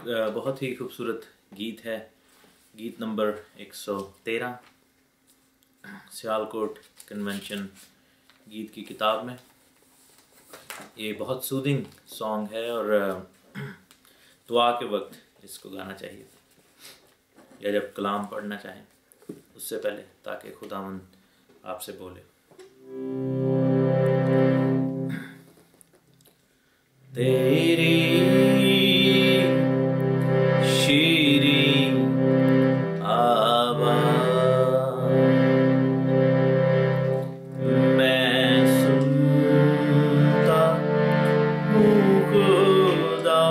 बहुत ही खूबसूरत गीत है। गीत नंबर 113 सियालकोट कन्वेंशन गीत की किताब में। ये बहुत सूदिंग सॉन्ग है और दुआ के वक्त इसको गाना चाहिए या जब कलाम पढ़ना चाहें उससे पहले, ताकि खुदावंद आपसे बोले। तेरी शीरीं आवाज़ मैं सुनता हूँ खुदा,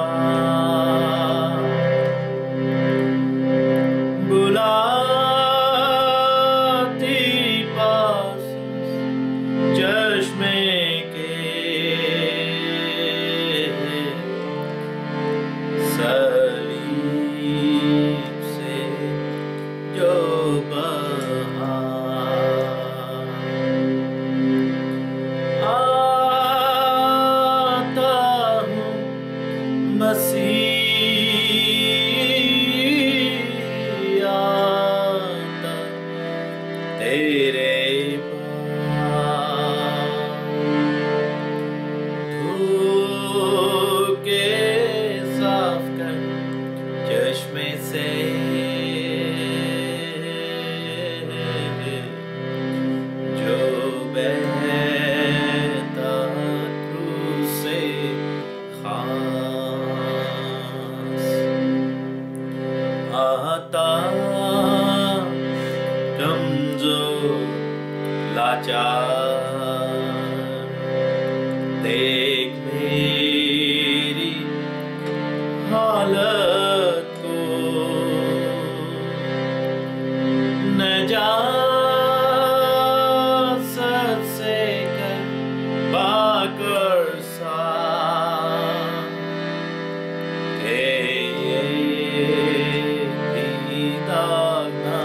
बुलाती पास चश्मे के सलीब से जो बहा आता हूँ मसीह आता तेरे साफ कर चश्मे से जो बहता क्रूस से खास आता कमजोर लाचार देख मेरी हालत को, नजासत से कर पाकर साफ के ये भी दाग ना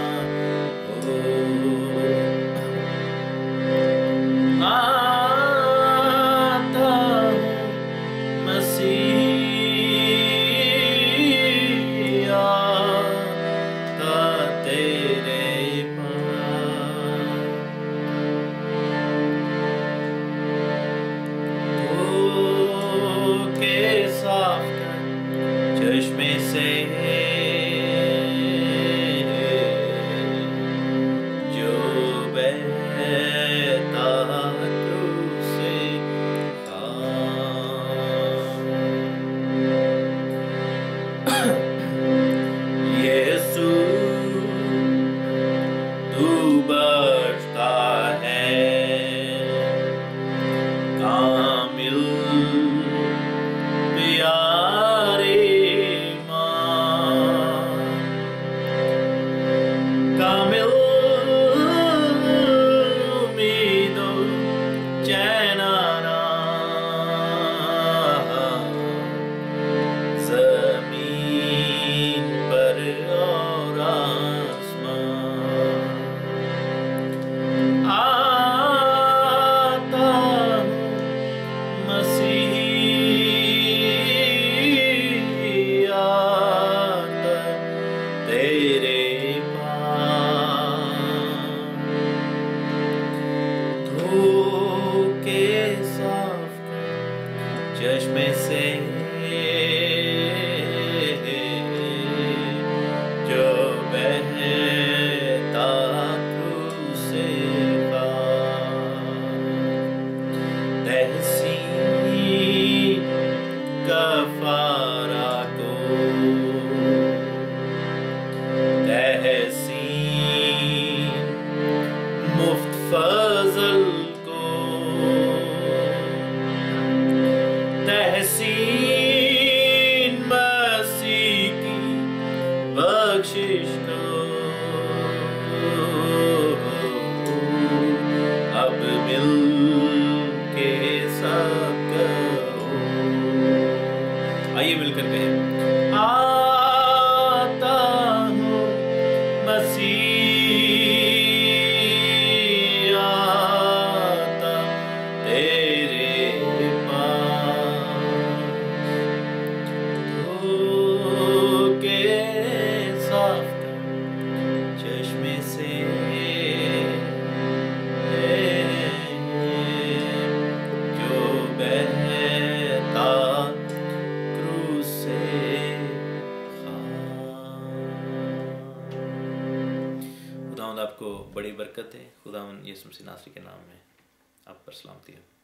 हो। आता हूँ मसीह आता तेरे पास, धोके साफ कर चश्मे से जो बहता क्रूस से यीशु तू बचता है कामिल प्यारे मान, कामिल उम्मीदों चैन ज़मीन पर और आसमान। आता हूँ मसीह आता तेरे पास, धोके साफ कर चश्मे से जो बहता क्रूस से तहसीन कफारा को, तहसीन मुफ्त फजल को, तहसीन मसीह की बख्शिश को अब मिल के सब करो। आइए मिलकर कहें, आता हूँ मसीह आता तेरे पास, खुदावंद आपको बड़ी बरकत है। खुदावंद यीशु मसीह नासरी के नाम में आप पर सलामती है।